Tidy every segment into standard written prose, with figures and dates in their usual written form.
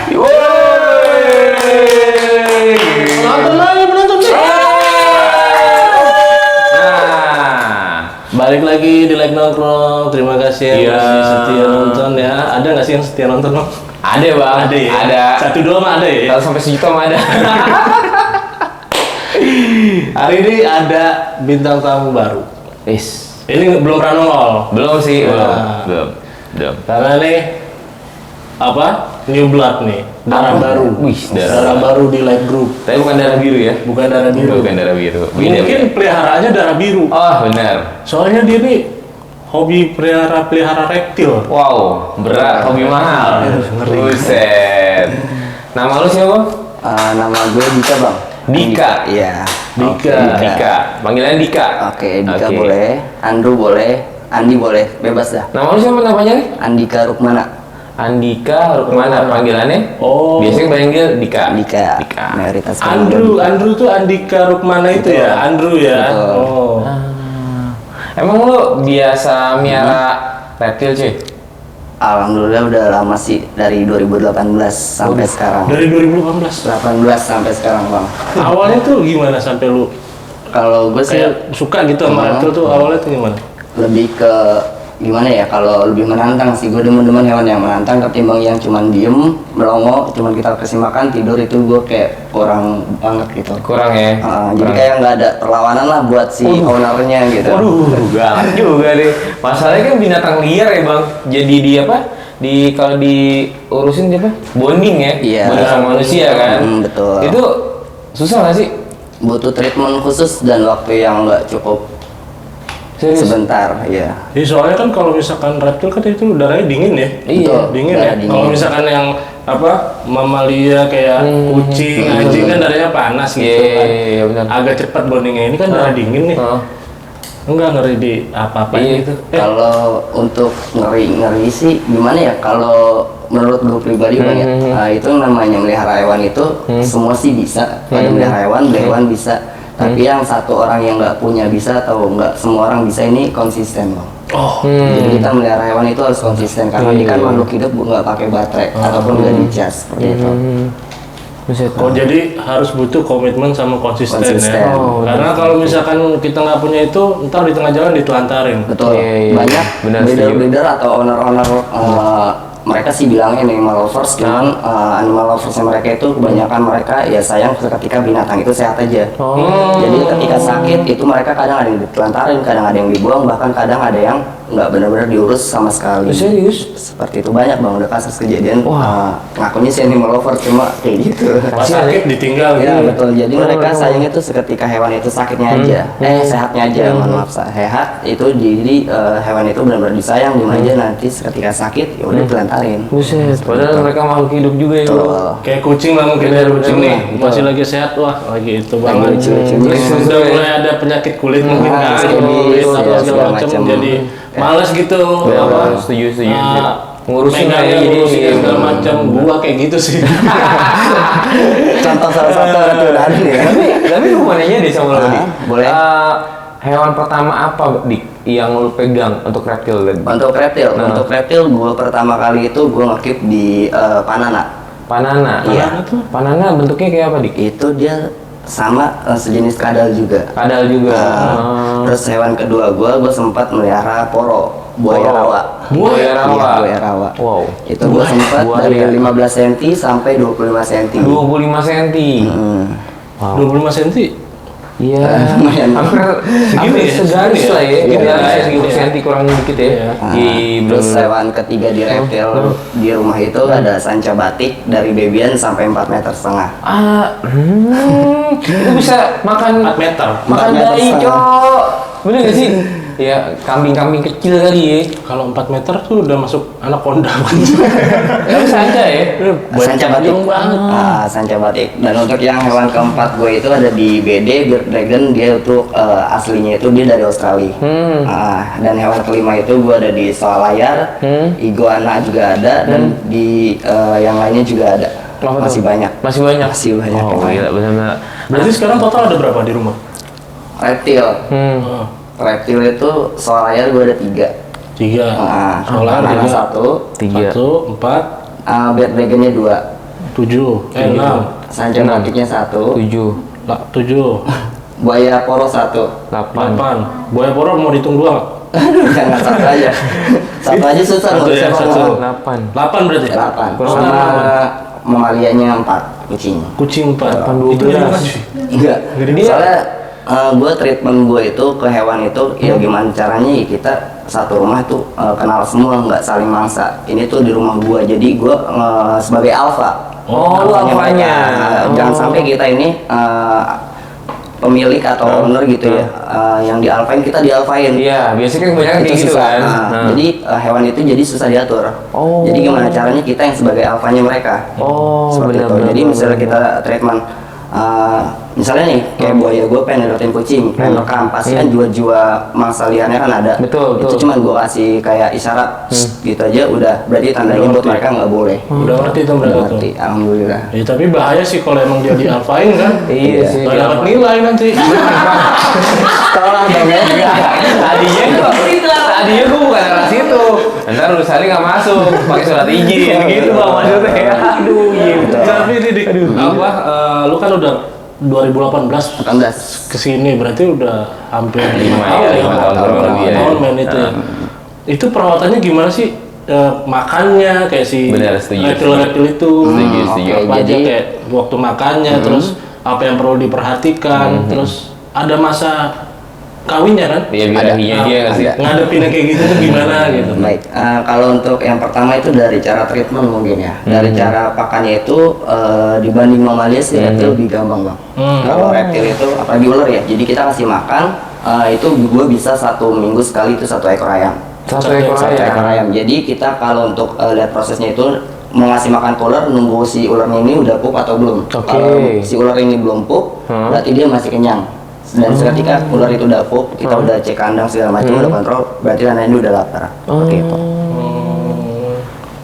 Penonton lagi. Balik lagi di Like Nongkrong. Terima kasih yang masih setia nonton ya. Ada nggak sih yang setia nonton, Bang? Ada bang. Ada ya? Ada. 1-2 mah ada ya? Kalau sampai sejuta mah ada. Hari ini ada bintang tamu baru. Ini belum pernah nongol. Belum sih. Wah. Belum. Karena nih apa? New blood nih. Darah baru. Wih, darah baru di Like Group. Tapi bukan darah biru ya? Bukan darah biru. Bukan darah biru. Mungkin peliharaannya darah biru. Oh benar. Soalnya dia nih hobi pelihara reptil. Wow, berat, hobi mahal. Ngeri. Buset. Nama lu siapa bang? Nama gue Dika bang. Dika. Iya. Dika. Panggilannya Dika. Oke, Dika boleh, Andrew boleh, Andi boleh, bebas dah. Nama lu siapa namanya nih? Andika Rukmana. Andika Rukmana, panggilannya? Oh. Biasanya panggil Dika. Dika. Mayoritas Andrew tuh Andika Rukmana itu Betul. ya, Andrew ya. Betul. Oh. Emang lu biasa miara reptil cuy? Alhamdulillah udah lama sih, dari 2018 sampai sekarang. Dari 2018. 18 sampai sekarang bang. Awalnya tuh gimana sampai lu Kalau gue sih kayak suka gitu sama reptil tuh awalnya tuh gimana? lebih ke gimana ya, kalau lebih menantang sih, gue demen-demen hewan yang menantang ketimbang yang cuman diem melongo, cuman kita kasih makan tidur, itu gue kayak kurang banget gitu. Kurang ya? Jadi kayak nggak ada perlawanan lah buat si ownernya gitu. Waduh, galak juga deh. Masalahnya kan binatang liar ya bang. Jadi di apa? Kalau diurusin apa? Bonding ya? Iya. Bonding sama manusia kan? Betul. Itu susah nggak sih? Butuh treatment khusus dan waktu yang nggak cukup. Serius? Sebentar, iya. Jadi soalnya kan kalau misalkan reptil kan itu udaranya dingin ya. Iya. Betul, Dingin ya. darah dingin. Kalau misalkan yang apa mamalia kayak kucing, anjing kan darahnya panas gitu kan. Iya, benar. Agak cepat bondingnya. Ini kan darah dingin nih. Enggak ngeri di apa-apa Iya. gitu. Kalau untuk ngeri sih gimana ya? Kalau menurut gue pribadi banyak, itu namanya melihara hewan itu semua sih bisa. Pada melihara hewan, beli hewan bisa. Tapi yang satu orang yang nggak punya bisa atau nggak semua orang bisa, ini konsisten bang. Oh. Jadi kita melihara hewan itu harus konsisten karena dia kan makhluk hidup, nggak pakai baterai ataupun nggak dicas seperti itu. Buset. Oh jadi harus butuh komitmen sama konsisten, Konsisten. ya. Karena kalau misalkan kita nggak punya itu, ntar di tengah jalan ditelantarin. Betul. Iya, Banyak benar, breeder-breeder atau owner-owner mereka sih bilangnya animal lovers, cuman animal loversnya mereka itu kebanyakan mereka ya sayang ketika binatang itu sehat aja. Jadi ketika sakit itu mereka kadang ada yang ditelantarin, kadang ada yang dibuang, bahkan kadang ada yang nggak benar-benar diurus sama sekali. Serius? Seperti itu banyak bang, udah kasus kejadian. Ngakunya sih animal lovers cuma kayak gitu. Pas sakit ditinggal Ya gitu. betul, jadi mereka sayangnya tuh seketika hewan itu sakitnya aja, sehatnya aja, mohon maaf, sehat itu, jadi hewan itu benar-benar disayang, di aja nanti seketika sakit ya udah telantarin. Buset. Padahal mereka makhluk hidup juga ya bang. Betul. Kayak kucing lah mungkin Bener, dari kucing bener, nih betul. masih lagi sehat, wah lagi itu banget. lucu-lucu. Terus Bener, sudah bener. mulai ada penyakit kulit mungkin kan, skebis, atau ya, segala segala macam, macam. jadi males gitu. apa? Setuju. Ngurusin Megangnya aja, jadi ngurusin segala macam. Gua kayak gitu sih. Contoh salah satu berarti udah ada nih ya. Tapi lu mau nanya deh sama lu, Dik. boleh. Hewan pertama apa, Dik, yang lu pegang untuk reptil tadi? Untuk reptil gua pertama kali itu gua ngekip di Panana. Panana. Iya. Panana bentuknya kayak apa, Dik? Itu dia sama sejenis kadal juga. Kadal juga. Terus hewan kedua gua sempat melihara poro, buaya rawa. Buaya rawa. Iya, buaya rawa. Wow. Itu gua sempat buaya. dari 15 cm sampai 25 cm. 25 cm. Wow. 25 cm. Iya. lumayan. Hampir ya? segaris lah ya. Iya, Kita iya, segitu iya. senti kurang dikit ya. Iya. Terus hewan ketiga di reptil di rumah itu ada sanca batik dari babyan sampai 4,5 meter. Itu bisa makan 4 meter. makan 4 meter dai, setengah. Cok. Bener gak sih? Ya, kambing-kambing kecil kali ya. Kalau 4 meter tuh udah masuk anaconda. Tapi sanca ya. Sanca batik. banget. Sanca batik. Dan untuk yang hewan keempat gue itu ada di BD Beard Dragon, dia untuk aslinya itu dia dari Australia. Dan hewan kelima itu gue ada di Soalayar, Iguana juga ada, dan di yang lainnya juga ada. Apa tuh? Masih banyak. Masih banyak. Masih banyak. Oh, gila, benar-benar. Berarti sekarang total ada berapa di rumah? Reptil. Oh, Reptil itu Soalayar gue ada 3. 3. Solar Panana 3. 1, 3. 1, 4. Beard Dragonnya 2. 7, 6, Sanca batiknya 1, 7, 7, buaya poros 1. 8. 8. Buaya poro mau dihitung 2 nggak? Jangan satu aja. Satu aja susah Satu nggak ya, bisa satu. ngomong. 8. 8 berarti? 8. Kurang Sama apa? mamalianya 4 kucing. Kucing 4. 8, Itu 12. gimana sih? Enggak. Jadi Soalnya gue treatment gue itu ke hewan itu ya gimana caranya ya kita satu rumah tuh kenal semua, nggak saling mangsa. Ini tuh di rumah gue, jadi gue sebagai alpha. Oh, lu alfanya. mereka. Jangan sampai kita ini pemilik atau owner gitu ya, yang dialfain kita dialfain. Iya, biasanya kan kebanyakan kayak Itu gitu susah. kan. Jadi hewan itu jadi susah diatur. Oh. Jadi gimana caranya kita yang sebagai alfanya mereka. Oh, Seperti itu. benar-benar. Jadi misalnya kita treatment, misalnya nih kayak buaya gue pengen nerutin kucing, pengen rekam, pasti kan jiwa-jiwa mangsa liarnya kan ada. Betul, Itu betul. cuman gue kasih kayak isyarat gitu aja udah, berarti tandanya buat mereka nggak boleh. udah ngerti tuh Udah mereka tuh. ngerti, alhamdulillah. Ya, tapi bahaya sih kalau emang dia dialfain kan. Iya sih. Gak dapat nilai nanti. Tolong dong ya. Tadinya gue bukan arah situ. Ntar urusannya nggak masuk, pakai surat izin gitu bang maksudnya. Aduh, gitu. Tapi ini apa? Lu kan udah 2018 18. kesini berarti udah hampir 5 Lumayan, tahun ya. 5 tahun kurang lebih ya. Tahun main itu ya. Itu perawatannya gimana sih? Makannya kayak si Benar, setuju. reptil-reptil itu. Setuju, setuju. Apa aja Jadi- kayak waktu makannya, terus apa yang perlu diperhatikan, terus ada masa kawinnya kan? Iya, birahinya dia nggak sih? ada. Ngadepinnya kayak gitu tuh gimana gitu. Baik, kalau untuk yang pertama itu dari cara treatment mungkin ya. Dari cara pakannya itu dibanding mamalia sih reptil lebih gampang bang. Kalau reptil itu apalagi ular ya, jadi kita kasih makan itu gue bisa 1 minggu sekali itu 1 ekor ayam. Satu ekor Satu ekor ayam. ayam. Jadi kita kalau untuk lihat prosesnya itu mau ngasih makan ke ular, nunggu si ularnya ini udah pup atau belum. Oke. Kalau si ular ini belum pup, berarti dia masih kenyang. Dan seketika ular itu udah pup, kita udah cek kandang segala macam, udah kontrol, berarti anak ini udah lapar. Seperti itu.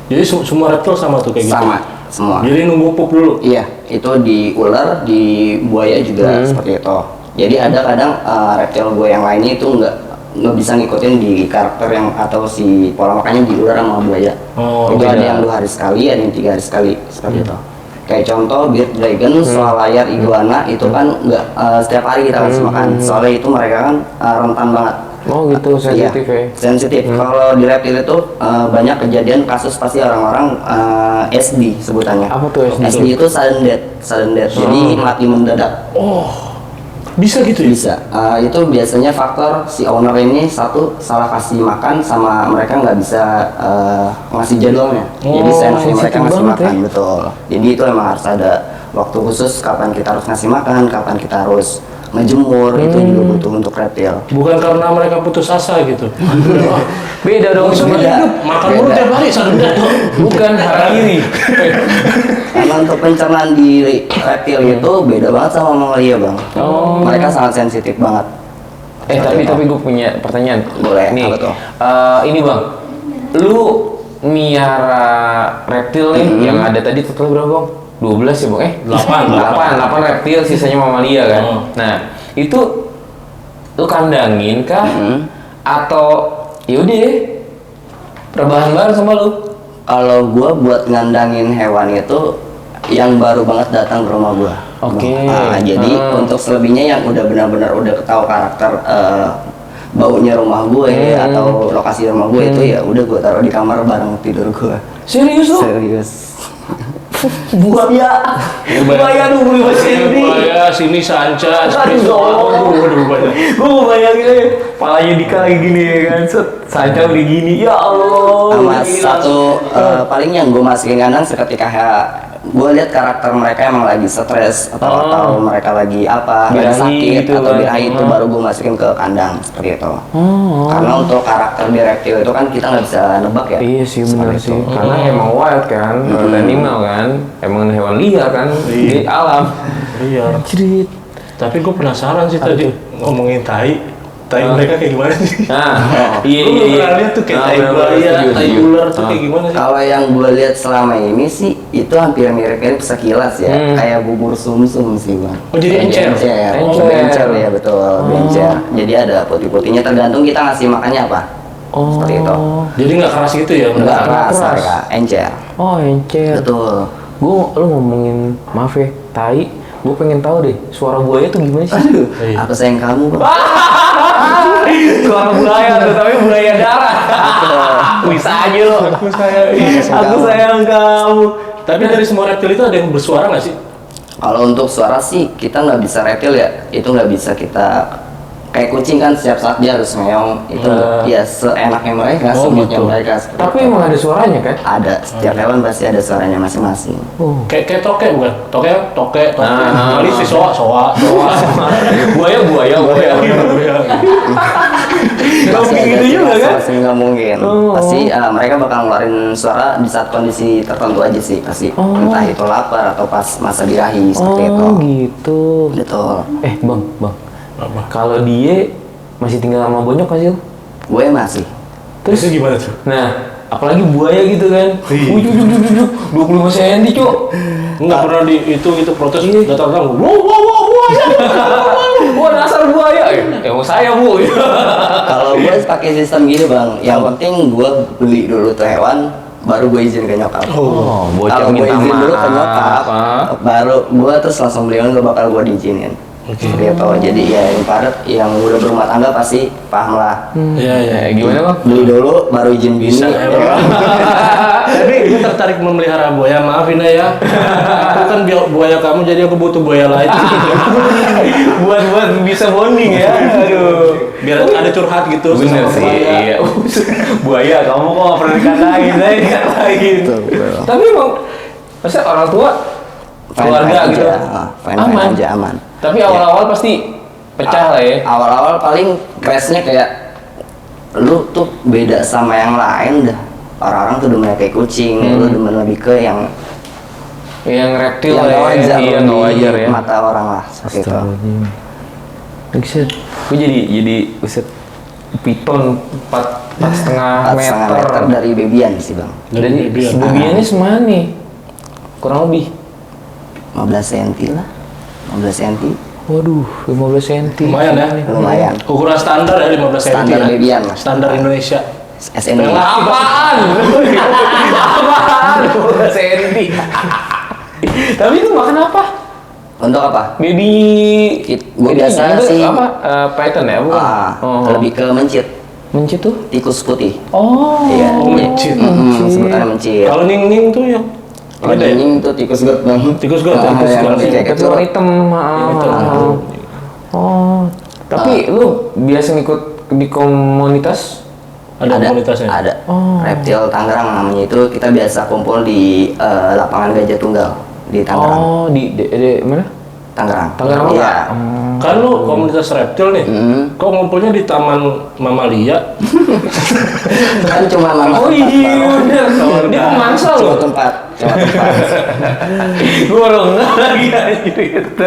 Jadi semua reptil sama tuh kayak gitu. Sama semua. Jadi nunggu pup dulu. Iya, itu di ular, di buaya juga seperti itu. Jadi ada kadang reptil buaya yang lainnya itu nggak bisa ngikutin di karakter yang atau si pola makannya di ular sama buaya. Oh, itu ada beda. yang 2 hari sekali, ada yang 3 hari sekali seperti itu. Kayak contoh beard dragon, soal layar iguana itu kan nggak setiap hari kita kasih makan. Soalnya itu mereka kan rentan banget. Oh gitu, sensitif Iya, ya. sensitif. Kalau di reptil itu banyak kejadian kasus pasti orang-orang SD sebutannya. Apa tuh SD? SD itu sudden death. Jadi mati mendadak. Bisa gitu ya? Bisa. Itu biasanya faktor si owner ini satu salah kasih makan sama mereka nggak bisa ngasih jadwalnya. Jadi seenaknya mereka sensitif ngasih banget makan, betul. Jadi itu emang harus ada waktu khusus kapan kita harus ngasih makan, kapan kita harus ngejemur, itu juga butuh untuk reptil. Bukan karena mereka putus asa gitu. Beda dong Seumur sebenarnya. hidup makan mulu Beda. tiap hari sadar tuh. Bukan harakiri. Karena untuk pencernaan di reptil itu beda banget sama mamalia bang. Mereka sangat sensitif banget. Tapi gue punya pertanyaan. Boleh, Nih, apa tuh? ini bang, lu miara reptil nih yang ada tadi total berapa bang? 12 ya bang? 8 reptil, sisanya mamalia kan? Nah, itu lu kandangin kah? Atau yaudah rebahan bareng sama lu? Kalau gua buat ngandangin hewan itu yang baru banget datang ke rumah gua. Oke. Jadi untuk selebihnya yang udah benar-benar udah ketahui karakter baunya rumah gue atau lokasi rumah gue itu ya udah gua taruh di kamar bareng tidur gua. Serius lu? Serius. Buaya. Buaya 25 cm. Buaya sini sanca. Aduh, gue mau bayangin aja palanya Dika lagi gini ya kan, sanca udah gini, ya Allah. Sama gila. satu paling yang gue masukin kandang seketika gue lihat karakter mereka emang lagi stres atau mereka lagi apa, lagi Birahi sakit itu atau kan. birahi itu baru gue masukin ke kandang seperti itu. Karena untuk karakter di reptil itu kan kita nggak bisa nebak ya. Iya sih benar Seperti sih, itu. karena emang wild kan, wild animal kan, emang hewan liar kan di alam. Iya. Cerit. Tapi gue penasaran sih tadi ngomongin tai mereka kayak gimana sih? Nah, iya Lu iya. pernah lihat tuh kayak tai bener-bener, buaya, setuju, tai setuju. ular tuh kayak gimana sih? Kalau yang gue lihat selama ini sih itu hampir mirip-mirip sekilas ya, kayak bubur sumsum sih bang. Oh, jadi encer? Encer, bencer ya betul, bencer. Jadi ada putih-putihnya tergantung kita ngasih makannya apa. Seperti itu. Jadi nggak keras gitu ya? Enggak mereka? keras keras. mereka, encer. Oh encer. Betul. lu ngomongin maaf ya, tai. Gue pengen tahu deh, suara buaya tuh gimana sih? Aduh, aku sayang kamu bang. Suara buaya tuh, tapi buaya darah. Bisa aja lo. Aku sayang kamu. Tapi dari semua reptil itu ada yang bersuara nggak sih? Kalau untuk suara sih kita nggak bisa reptil ya, itu nggak bisa kita kayak kucing kan setiap saat dia harus meong itu ya seenaknya mereka, semutnya gitu. mereka. Tapi emang ada suaranya kan? Ada, setiap hewan pasti ada suaranya masing-masing. Kayak tokek bukan? Tokek. Kali si soa. Buaya. Pasti ada gitu juga kan? pasti nggak mungkin. Pasti mereka bakal ngeluarin suara di saat kondisi tertentu aja sih pasti. Entah itu lapar atau pas masa birahi seperti itu. Gitu. Betul. Bang. Apa? Kalau dia masih tinggal sama bonyok nggak sih? Lo? Gue masih. Terus itu gimana tuh? Nah, apalagi buaya gitu kan. Ujuk, 25 cm, Cuk. Nggak pernah itu protes datang buaya. Wah, dasar buaya. Emang saya, Bu. Kalau gue pakai sistem gini bang, yang penting gue beli dulu tuh hewan, baru gue izin ke nyokap. Bocah Kalau gue minta izin dulu ke maaf. nyokap, baru gue terus langsung beli hewan, gue bakal gue diizinin. Seperti itu. Jadi ya yang padat, yang udah berumah tangga pasti paham lah. Iya. Gimana, Bang? Beli dulu, baru izin bini. Bisa ya, Bang. Tapi gue tertarik memelihara buaya, maafin ya. Aku kan buaya kamu, jadi aku butuh buaya lain. buat bisa bonding ya. Aduh. Biar ada curhat gitu. Bener sama sih. buaya. Iya. Buaya, kamu kok nggak pernah dikatain, saya dikatain. Betul. Tapi emang, maksudnya orang tua, keluarga Fine-fine gitu, aja. Fine-fine aja, aman. Tapi awal-awal pasti pecah lah ya. Awal-awal paling crashnya kayak lu tuh beda sama yang lain dah. Orang-orang tuh demen kayak kucing, lu demen lebih ke yang Reptil yang lah nggak wajar, iya di nggak wajar ya. mata orang lah seperti itu. Buset, gue jadi buset piton 4,5 4,5 meter. meter dari babyan sih bang. Dari Babyan. babiannya semana nih? Kurang lebih. 15 cm lah, 15 cm. Waduh, 15 cm. Lumayan ya. Lumayan. Ukuran standar ya 15 cm. Standar ya? babyan lah. Standar Indonesia. SND. Apaan? Apaan? 15 cm. Tapi itu makan apa? Untuk apa? Baby. Gua biasa itu sih apa? Python ya, bukan? lebih ke mencit, Mencit tuh? tikus putih. Oh. Iya. mencit. Sebutannya mencit. Kalau ning tuh yang Kalau ada ya? ini tuh tikus got bang. Tikus got, Ah, tikus yang got. lebih kayak Tapi kecil. warna hitam. Oh. Tapi lu biasa ngikut di komunitas? Ada komunitasnya. Ada. Reptil Tangerang namanya itu, kita biasa kumpul di lapangan Gajah Tunggal di Tangerang. Oh, di mana? Tangerang. Tangerang apa? Iya. Kan lu komunitas reptil nih. Kok ngumpulnya di Taman Mamalia? Kan cuma nama Oh tempat, iya, Bang. bener. Dia pemangsa Cuma loh. tempat. Gue baru nggak lagi anjir gitu.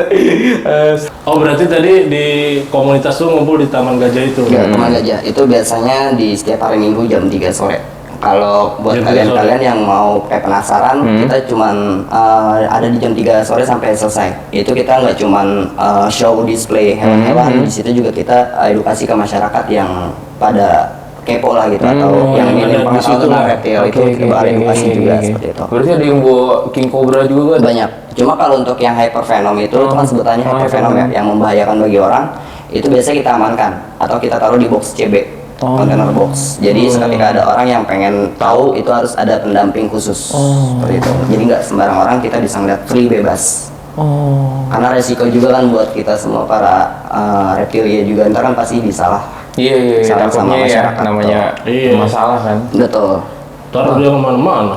Oh berarti tadi di komunitas lu ngumpul di Taman Gajah itu? Ya, Taman Gajah itu biasanya di setiap hari Minggu jam 3 sore. Kalau buat Jam 3 kalian-kalian yang mau kayak penasaran, kita cuman ada di jam 3 sore sampai selesai. Itu kita nggak cuman show display hewan-hewan, di situ juga kita edukasi ke masyarakat yang pada kepo lah gitu, atau yang ada ingin di pengetahuan situ tentang lah. reptil itu kita bakal edukasi juga seperti itu. Berarti ada yang bawa King Cobra juga kan? Banyak. Cuma kalau untuk yang hypervenom itu kan sebutannya hypervenom ya, yang membahayakan bagi orang, itu biasanya kita amankan atau kita taruh di box CB, container box. Jadi ketika ada orang yang pengen tahu, itu harus ada pendamping khusus seperti itu. Jadi nggak sembarang orang kita bisa ngeliat free bebas. Karena resiko juga kan buat kita semua para reptilia juga, ntar kan pasti disalah. Iya, Salah sama takutnya ya masyarakat namanya Iya. masalah kan. Betul. Taruh dia kemana-mana.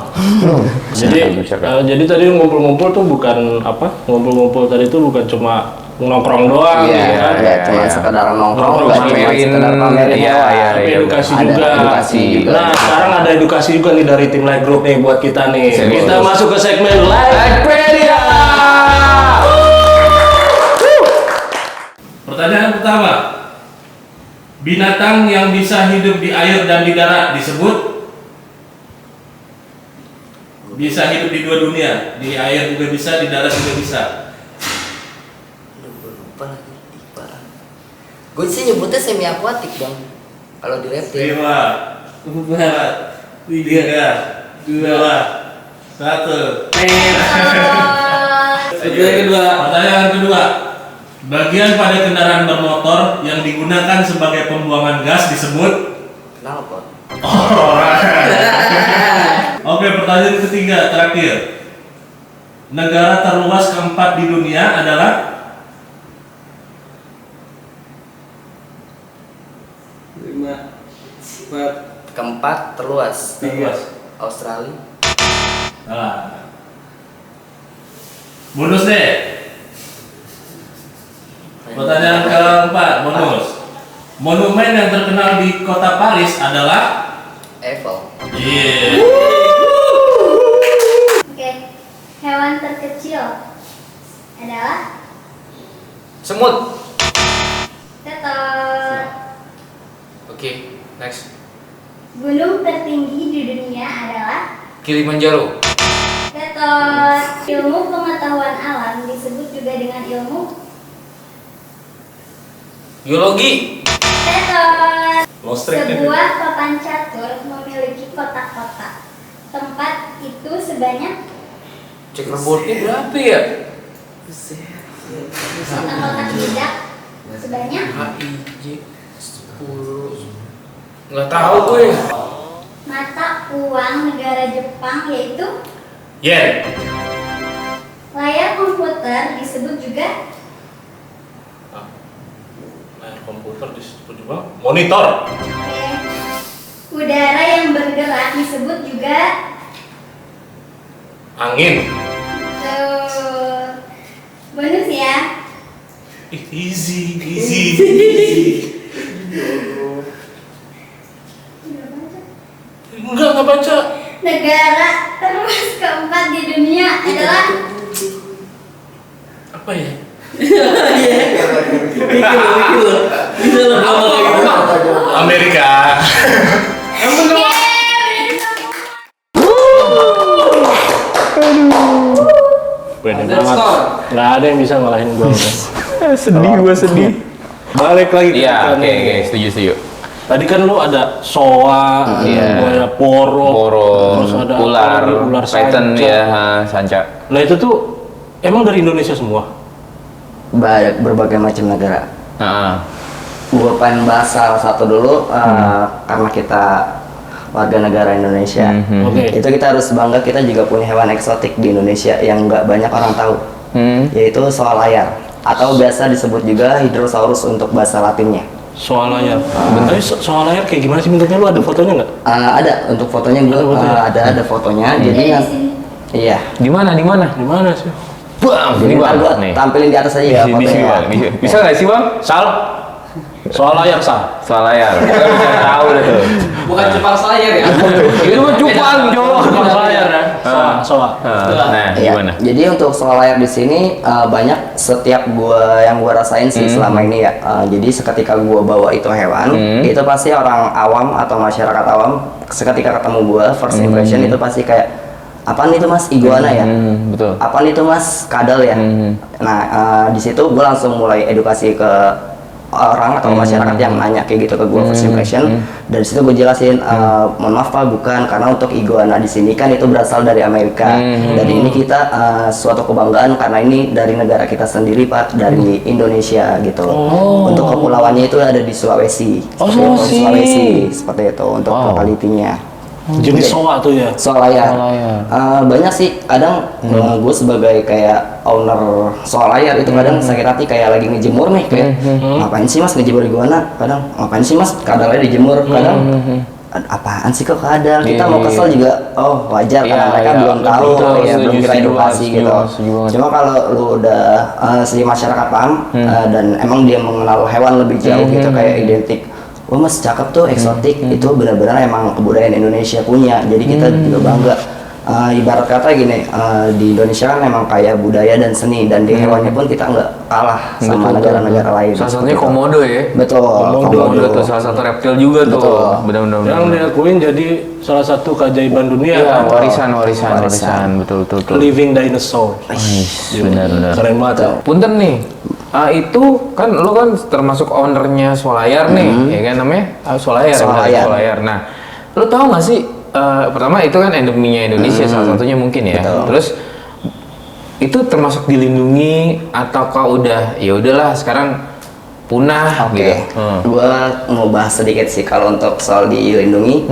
Jadi tadi ngumpul-ngumpul tuh bukan apa? Ngumpul-ngumpul tadi itu bukan cuma nongkrong doang, Iya, gitu kan? nggak cuma sekedar nongkrong, nggak cuma pamerin. sekedar pamerin Iya, hewan. iya. Tapi edukasi Ada juga. edukasi juga. Nah, sekarang ada edukasi juga nih dari tim Like Group nih buat kita nih. Serius. Kita masuk ke segmen Likepedia. Pertanyaan pertama. Binatang yang bisa hidup di air dan di darat disebut? Bisa hidup di dua dunia, di air juga bisa, di darat juga bisa. Gue sih nyebutnya semi akuatik bang. Kalau di reptil. 5, 4, 3, 2, 1. 1. Pertanyaan kedua. Bagian pada kendaraan bermotor yang digunakan sebagai pembuangan gas disebut Knalpot. Oke, pertanyaan ketiga terakhir. Negara terluas keempat di dunia adalah Keempat terluas. Australia. salah. Bonus deh. Pertanyaan keempat, bonus. Monumen yang terkenal di kota Paris adalah Eiffel. Iya. Oke, hewan terkecil adalah Semut. tetot. Oke, next. Gunung tertinggi di dunia adalah Kilimanjaro. tetot. Ilmu pengetahuan alam disebut juga dengan ilmu Geologi. tetot. Lostrek kan? Sebuah papan catur memiliki kotak-kotak. Tempat itu sebanyak Checkerboardnya berapa ya? kotak-kotak bijak sebanyak HIJ 10. Nggak tahu gue. mata uang negara Jepang yaitu Yen. layar komputer disebut juga Layar komputer disebut juga monitor. udara yang bergerak disebut juga Angin. bonus ya. Easy. Enggak baca. Negara terluas keempat di dunia adalah Apa ya? Amerika. Pede banget. Nggak ada yang bisa ngalahin gue. Sedih gue sedih. Balik lagi ke Iya, pertanyaan oke, ini. setuju. Tadi kan lu ada soa, ada poro, terus ada apa ular, lagi? Ular python sanca. ya, sanca. Nah itu tuh emang dari Indonesia semua. Berbagai macam negara. Heeh. Gue pengen bahas salah satu dulu karena kita warga negara Indonesia. Oke. Itu kita harus bangga, kita juga punya hewan eksotik di Indonesia yang nggak banyak orang tahu, yaitu soal layar atau biasa disebut juga Hydrosaurus untuk bahasa Latinnya. Soal layar. Tapi soal layar kayak gimana sih bentuknya? Lu ada fotonya nggak? Ada untuk fotonya, gue ada fotonya. Jadi di sini. iya. Di mana? Di mana sih? Bang, Jadi ini ntar bang gue nih. tampilin di atas aja ya Di fotonya. sini, Bang. Bisa nggak sih bang? Sal. Soal layar sal. Soal layar. Kita bisa tahu deh tuh. Bukan Jepang Slayer ya. Itu mah cupang, Jo. Soal layar ya. Soal. Nah, Iya. gimana? Jadi untuk soal layar di sini banyak setiap yang gua rasain sih selama ini ya. Jadi seketika gua bawa itu hewan, itu pasti orang awam atau masyarakat awam seketika ketemu gua first impression itu pasti kayak apaan itu mas, iguana ya? Betul. Apaan itu mas, kadal ya? Nah di situ gua langsung mulai edukasi ke orang atau masyarakat yang nanya kayak gitu ke gue first impression. Dari situ gue jelasin, mohon maaf pak, bukan, karena untuk iguana di sini kan itu berasal dari Amerika. Dan ini kita suatu kebanggaan karena ini dari negara kita sendiri pak, dari Indonesia gitu. Untuk kepulauannya itu ada di Sulawesi. Sulawesi seperti itu untuk lokalitinya. Jenis soa tuh ya. Soal layar. Banyak sih, kadang gue sebagai kayak owner soal layar itu kadang sakit hati kayak lagi ngejemur nih kayak ngapain sih mas ngejemur iguana, kadang ngapain sih mas kadalnya dijemur, kadang apaan sih kok kadal, kita mau kesel juga, oh wajar karena mereka belum tahu, ya belum kita edukasi gitu. Cuma kalau lu udah si masyarakat paham dan emang dia mengenal hewan lebih jauh gitu kayak identik, wah mas cakep tuh, eksotik, itu benar-benar emang kebudayaan Indonesia punya, jadi kita juga bangga. Ibarat kata gini, di Indonesia kan memang kaya budaya dan seni, dan di hewannya pun kita nggak kalah sama negara-negara lain. Salah satunya Seperti itu. komodo ya. Betul, Komodo tuh salah satu reptil juga tuh. Betul. Benar-benar. Yang diakuin jadi salah satu keajaiban dunia. Iya, kan? warisan. Betul. Living dinosaur. Benar. Keren banget ya. Punten nih. Itu kan lu kan termasuk ownernya Solayar nih, ya kan namanya? Solayar. Solayar. Nah, lu tahu nggak sih pertama itu kan endeminya Indonesia salah satunya mungkin ya. Betul. Terus itu termasuk dilindungi ataukah udah ya udahlah sekarang punah Oke, gitu. gua mau bahas sedikit sih kalau untuk soal dilindungi.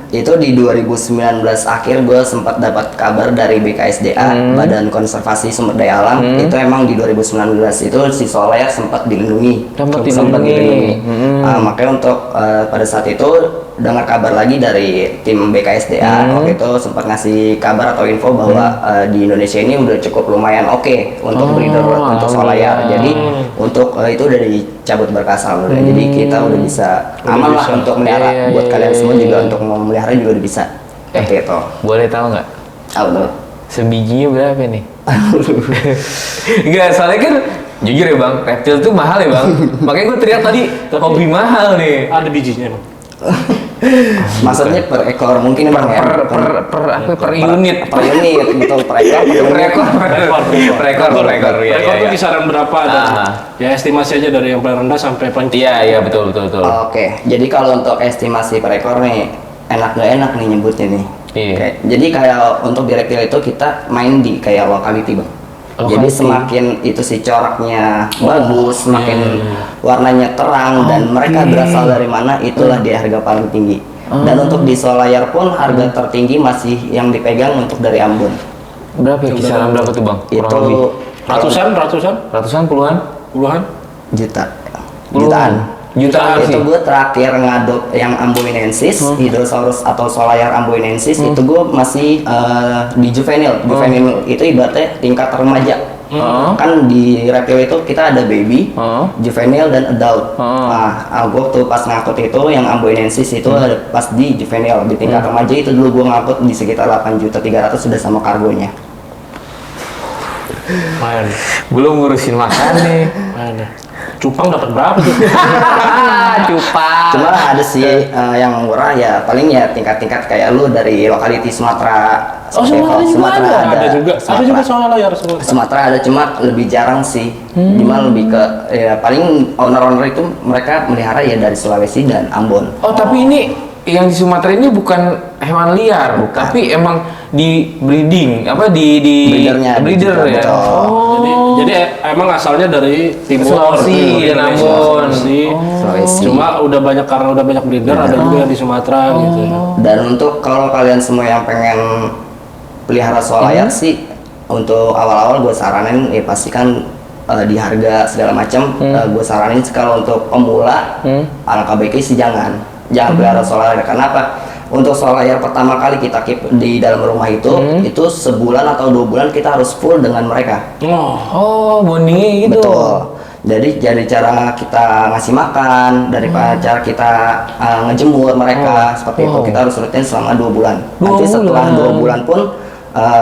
Itu di 2019 akhir gua sempat dapat kabar dari BKSDA, Badan Konservasi Sumber Daya Alam, itu emang di 2019 itu si solar sempat dilindungi. Sempat dilindungi. Makanya untuk pada saat itu dengar kabar lagi dari tim BKSDA waktu itu sempat ngasih kabar atau info bahwa di Indonesia ini udah cukup lumayan oke untuk breeder untuk solar. Jadi untuk itu udah dicabut berkas alhamdulillah. Jadi kita udah bisa aman lah untuk melihara. Buat kalian semua juga untuk mau melihara juga udah bisa. Kayak gitu. Boleh tahu nggak? Tuh. Sebijinya berapa nih? Enggak, soalnya kan jujur ya bang, reptil tuh mahal ya bang. Makanya gue teriak tadi hobi mahal nih. Ada bijinya emang. Maksudnya per ekor mungkin bang ya? Per unit. Per unit, betul per ekor. Per ekor ya. Rekor tuh kisaran berapa? Ya estimasi aja dari yang paling rendah sampai paling tinggi. Iya betul. Oke, jadi kalau untuk estimasi per ekor nih enak gak enak nih nyebutnya nih. Iya. Oke, jadi kayak untuk di reptil itu kita main di kayak locality bang. Jadi semakin itu si coraknya bagus, semakin warnanya terang dan mereka berasal dari mana, itulah dia harga paling tinggi. Dan untuk di Solayar pun harga tertinggi masih yang dipegang untuk dari Ambon. Berapa ya? Kisaran berapa tuh bang? Kurang Itu lebih. Ratusan, puluhan? Jutaan. Itu sih. gue terakhir ngadop yang Amboinensis, Hydrosaurus atau Solayar Amboinensis itu gue masih di juvenil. Juvenil itu ibaratnya tingkat remaja. Kan di reptil itu kita ada baby, juvenil dan adult. Nah, gue tuh pas ngangkut itu yang Amboinensis itu ada pas di juvenil, di tingkat remaja itu dulu gue ngangkut di sekitar 8.300.000 sudah sama kargonya. Main. Belum ngurusin makan nih. Main. Cupang dapat berapa tuh? Cupang. Cuma ada sih yang murah ya paling ya tingkat-tingkat kayak lu dari lokality Sumatera. Oh, Sumatera ada juga. Ada juga soal layar Sumatera. Sumatera ada cuma lebih jarang sih. Cuma lebih ke ya paling owner-owner itu mereka melihara ya dari Sulawesi dan Ambon. Oh tapi ini yang di Sumatera ini bukan hewan liar, tapi emang di breeding Breedernya breeder juga, ya. betul. Jadi emang asalnya dari timur Sulawesi dan Ambon. Sulawesi. Cuma karena udah banyak breeder, ada juga yang di Sumatera gitu. Dan untuk kalau kalian semua yang pengen pelihara Solayar sih untuk awal-awal gue saranin ya pastikan di harga segala macam gue saranin kalau untuk pemula alangkah baiknya sih jangan pelihara Solayar. Karena apa? Untuk Solayar pertama kali kita keep di dalam rumah itu sebulan atau 2 bulan kita harus full dengan mereka. Oh, bondingnya gitu. Betul. Jadi dari cara kita ngasih makan, dari cara kita ngejemur mereka seperti itu kita harus rutin selama 2 bulan. Nanti setelah 2 bulan pun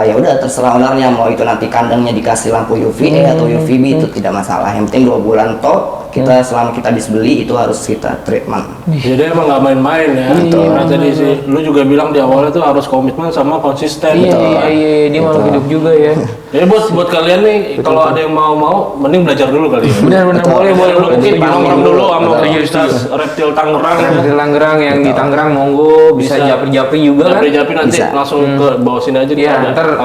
ya udah terserah ownernya mau itu nanti kandangnya dikasih lampu UVA atau UVB itu tidak masalah. Yang penting 2 bulan toh kita selama kita habis beli itu harus kita treatment. Jadi emang nggak main-main ya. Nah, tadi sih lu juga bilang di awalnya tuh harus komitmen sama konsisten. Iya, dia malu hidup juga ya. Jadi buat kalian nih kalau ada yang mau mending belajar dulu kali ya. Benar boleh. Mungkin nongkrong dulu sama Betul. Universitas Reptil Tangerang. Di Tangerang yang di Tangerang monggo bisa japri-japri juga kan. Japri nanti Bisa. langsung ke bawah sini aja. Iya, ntar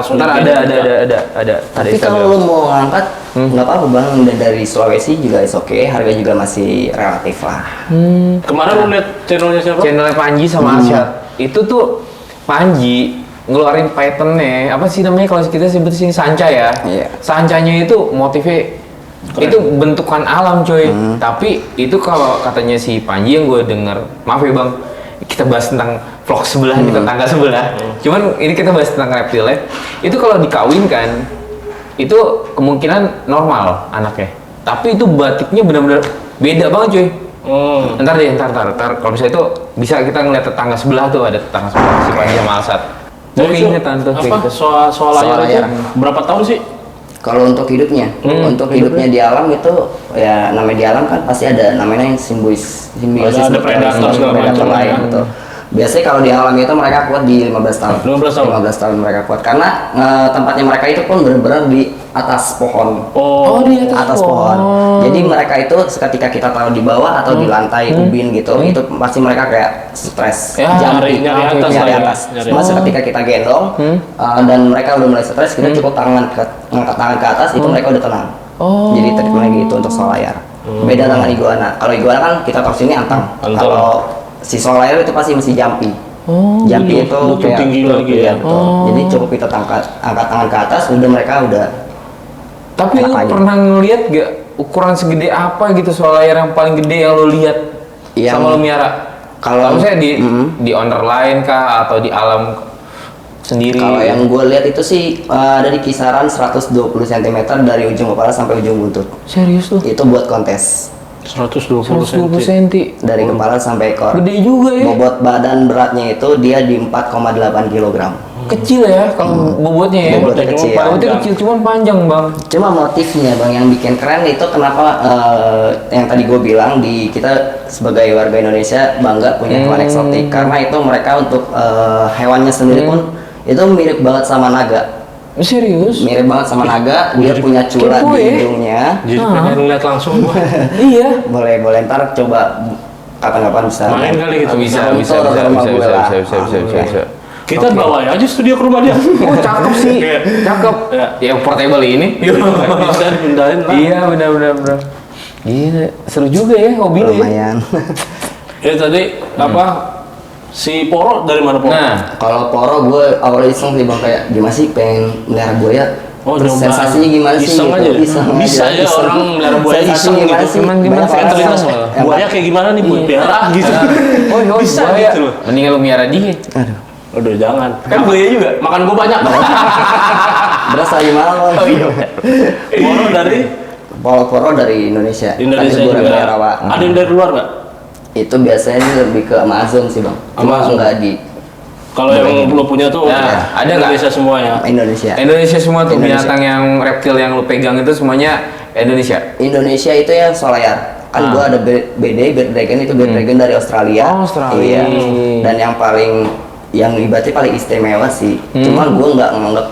ada. Tapi kalau lu mau ngangkat nggak apa-apa bang, udah dari Sulawesi juga is oke, harga juga masih relatif lah. Kemarin lu lihat channelnya siapa? Channelnya Panji sama Asyad. Itu tuh Panji ngeluarin patternnya apa sih namanya kalau kita sebut sini sanca ya. Iya. Sancanya itu motifnya itu bentukan alam coy. Tapi itu kalau katanya si Panji yang gue denger, maaf ya bang, kita bahas tentang vlog sebelah di tetangga sebelah. Cuman ini kita bahas tentang reptil ya. Itu kalau dikawinkan itu kemungkinan normal anaknya. Tapi itu batiknya benar-benar beda banget cuy. Ntar kalau misalnya itu bisa kita ngeliat tetangga sebelah tuh, ada tetangga sebelah si Panji sama Alsat. Jadi Keingetan tuh apa soal layar itu berapa tahun sih? Kalau untuk hidupnya, hidupnya di alam itu ya namanya di alam kan pasti ada namanya yang simbiosis Ada predator segala macam lain ya. betul. Biasanya kalau di alam itu mereka kuat di 15 tahun. 15 tahun. 15 tahun mereka kuat karena tempatnya mereka itu pun benar-benar di atas pohon. Oh, di Atas pohon. Jadi mereka itu ketika kita taruh di bawah atau di lantai ubin gitu, itu pasti mereka kayak stres, Ya, jumping, nyari atas nyari lah ya. atas. Nyari Cuma atas. ketika kita gendong dan mereka udah mulai stres, kita cukup ngangkat tangan ke atas, itu mereka udah tenang. Jadi treatment gitu untuk soal layar. Beda dengan iguana. Kalau iguana kan kita taruh sini antang. Antang. Kalau si soal layar itu pasti mesti jumping. Jumping itu butuh kayak tinggi lagi ya. betul. Jadi cukup kita angkat tangan ke atas, udah mereka udah. Tapi lu Enak aja. pernah ngeliat gak ukuran segede apa gitu soal layar yang paling gede yang lu lihat Yang- sama lu miara? Kalau- maksudnya di owner lain kah atau di alam sendiri? Kalau yang gue lihat itu sih ada di kisaran 120 cm dari ujung kepala sampai ujung buntut. Serius tuh? Itu buat kontes 120 120 cm. cm. dari kepala sampai ekor. Gede juga ya. Bobot badan beratnya itu dia di 4,8 kg. Kecil ya kalau bobotnya ya. Bobotnya Bobotnya kecil. cuma Bobotnya kecil cuman panjang, Bang. Cuma motifnya bang yang bikin keren itu kenapa yang tadi gue bilang di kita sebagai warga Indonesia bangga punya hewan eksotik karena itu mereka untuk hewannya sendiri pun itu mirip banget sama naga. Serius? Mirip banget sama naga, dia punya cula kepo di ya. hidungnya. Jadi pengen lihat langsung gua. Iya. Boleh ntar coba kapan-kapan bisa Main kali gitu. Bisa. Kita bawa aja studio ke rumah dia. Oh, cakep sih. Iya. Cakep. Iya. Yang portable ini. Bisa dipindahin lah. Iya, benar. Gila, seru juga ya hobi lu ya. lumayan. Ya tadi apa si Poro dari mana Poro? Nah, Kalau poro gue awalnya iseng sih bang kayak gimana sih pengen melihara buaya. Oh, Terus nyoba. sensasinya gimana sih? Iseng aja. Bisa Bisa ya orang melihara buaya Sensasinya iseng gimana gitu. sih? Gimana Banyak sih? orang Terlintas yang- buaya kayak gimana nih buat piara gitu. oh Bisa buaya. gitu loh. Mendingan lu miara dia. Aduh, Aduh jangan. Kan buaya juga. Makan gua banyak. berasa gimana bang? Oh iya. Poro dari Poro dari Indonesia. Indonesia Tapi gue juga. melihara, Pak. Ada yang dari luar nggak? Itu biasanya lebih ke Amazon sih bang. Cuma Amazon. nggak di Kalau yang lo punya tuh Nah, ada nggak? Indonesia semua ya. Indonesia. Indonesia semua tuh Indonesia. binatang yang reptil yang lu pegang itu semuanya Indonesia. Indonesia itu yang solayar. Kan gua ada BD, Beard Dragon itu Beard Dragon dari Australia. Oh, Australia. Iya. Dan yang ibaratnya paling istimewa sih. Cuma gua nggak nganggap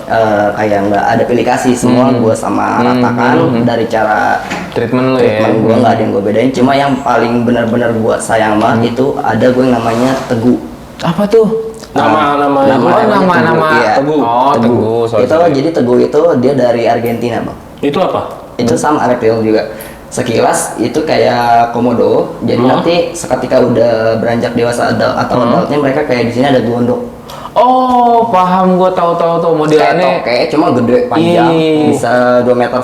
kayak nggak ada pilih kasih semua gua sama ratakan dari cara Treatment lu ya. treatment gua nggak ada yang gua bedain. Cuma yang paling benar-benar gua sayang banget itu ada gua yang namanya Teguh. Apa tuh? Nama Namanya nama iya. Teguh. Oh, Teguh. Sorry, Itu sorry. jadi Teguh itu dia dari Argentina bang. Itu apa? Itu sama reptil juga. Sekilas itu kayak komodo. Jadi nanti seketika udah beranjak dewasa atau adultnya mereka kayak di sini ada gondok. Oh, paham gua tahu tuh Kayak modelannya. toke, cuma gede panjang, Iya. bisa 2,5 meter.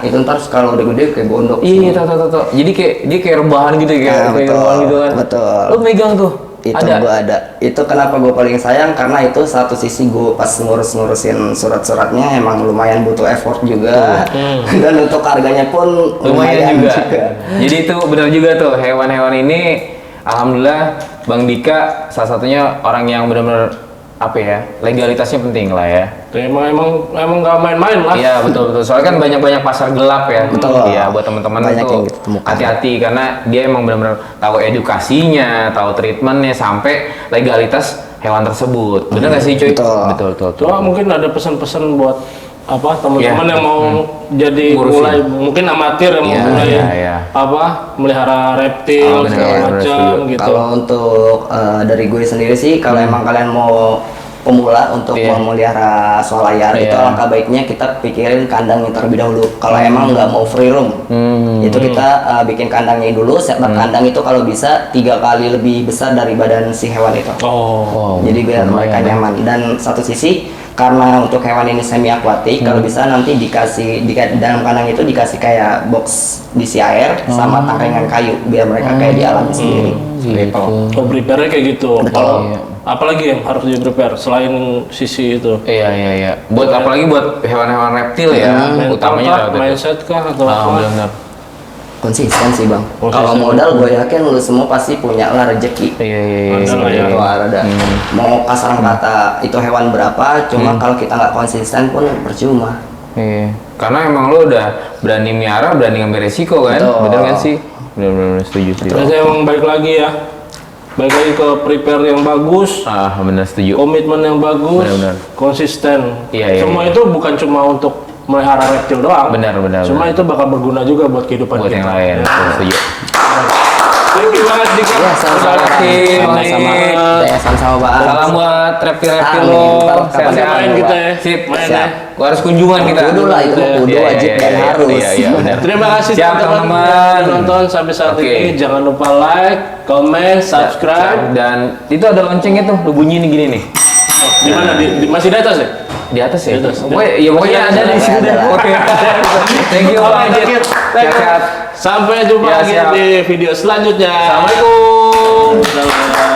Itu ntar kalau udah gede kayak gondok. Iya, tahu. Jadi kayak dia kayak rebahan gitu ya, kayak betul, rebahan gitu kan. betul. Lu megang tuh. Itu ada. gua ada. Itu kenapa gue paling sayang karena itu satu sisi gue pas ngurusin surat-suratnya emang lumayan butuh effort juga. Dan untuk harganya pun Lumayan juga. Jadi itu benar juga tuh hewan-hewan ini alhamdulillah Bang Dika salah satunya orang yang benar-benar apa ya, legalitasnya penting lah ya. Emang nggak main-main lah. Iya betul. Soalnya kan banyak passar gelap ya. Betul. Iya buat teman-teman Banyak itu yang ditemukan. hati-hati karena dia emang benar-benar tahu edukasinya, tahu treatmentnya sampai legalitas hewan tersebut. Bener nggak sih cuy? Betul. Betul. Cuma mungkin ada pesan-pesan buat apa teman-teman Iya. yang mau jadi Ngurusin. mulai mungkin amatir yang mau Iya, mulai iya. apa melihara reptil Oh, benar, segala benar, macam setuju. gitu. Kalau untuk dari gue sendiri sih, kalau emang kalian mau pemula untuk Iya. memelihara soal layar, Iya. itu alangkah baiknya kita pikirin kandangnya terlebih dahulu. Kalau emang nggak mau free room, itu kita bikin kandangnya dulu. Setup kandang itu kalau bisa 3 kali lebih besar dari badan si hewan itu. Oh. Jadi biar mereka nyaman. Dan satu sisi karena untuk hewan ini semi akuatik, kalau bisa nanti dikasih di dalam kandang itu dikasih kayak box diisi air sama tangkringan kayu biar mereka kayak di alam sendiri. Gitu. Oh, prepare kayak gitu. Betul. Kalau apalagi yang harus di prepare selain sisi itu? Iya. Buat apalagi buat hewan-hewan reptil ya, Mental utamanya kah, lewat itu. mindset kah atau Ah, apa? benar. Konsisten sih bang. Konsisten. Kalau modal gue yakin lu semua pasti punya lah rezeki. Iya. Ada lah ya. Itu ada. Mau kasar kata itu hewan berapa, cuma kalau kita nggak konsisten pun percuma. Iya. Karena emang lo udah berani miara, berani ngambil resiko kan? Betul. Bener kan sih? Bener setuju. Berarti emang balik lagi ya. Baik lagi ke prepare yang bagus, Benar setuju. komitmen yang bagus, Benar-benar. konsisten. Iya. Semua itu bukan cuma untuk melihara reptil doang. Benar. Cuma itu bakal berguna juga buat kehidupan Buat kita. yang lain. Setuju. Thank you banget Dika. Ya, sama-sama. Sama-sama, Bang. Salam buat reptil-reptil Amin. lo. Ntar Sehat-sehat. kapan-kapan main kita ya. Sip. Main Siap. Gua harus kunjungan kita. Kudu lah itu, kudu Iya, wajib iya, dan iya, harus. Iya, benar. Terima kasih Siap, teman-teman. nonton sampai saat Oke. ini. Jangan lupa like, comment, subscribe. Dan itu ada loncengnya tuh, lu bunyiin gini nih. Di mana? Masih di atas ya? Di atas ya? Di atas. Pokoknya ada di sini deh. Ada. Oke. Thank you Oke, Bang thank you. Jit. Sehat-sehat. Sampai jumpa Ya, lagi siap. di video selanjutnya. Assalamualaikum. Salam.